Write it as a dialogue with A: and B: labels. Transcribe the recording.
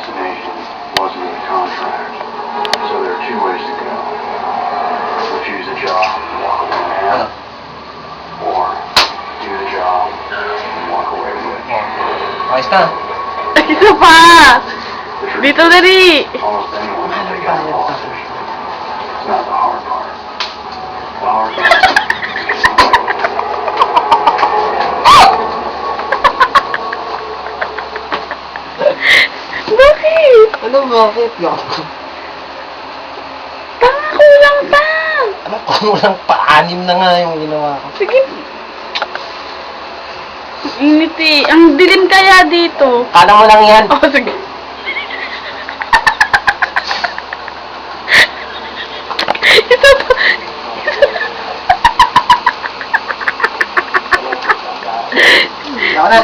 A: assassination wasn't in the contract. So there are two ways to go. Refuse the job and walk away mad, or do the job and walk away with.
B: Ayos na.
C: Isa pa!
A: The truth
C: Dito
A: is,
C: dali!
A: almost anyone can take out a politician. It's not the hard part. The hard part is getting away with it.
C: Bakit?
B: Ano bakit?
C: Tanga, kulang pa!
B: Ano kulang pa-anim na nga yung ginawa ko.
C: Sige. Init eh. Ang dilim kaya dito.
B: Kala mo lang yan.
C: Oh, sige. Ito pa.
B: Ako na.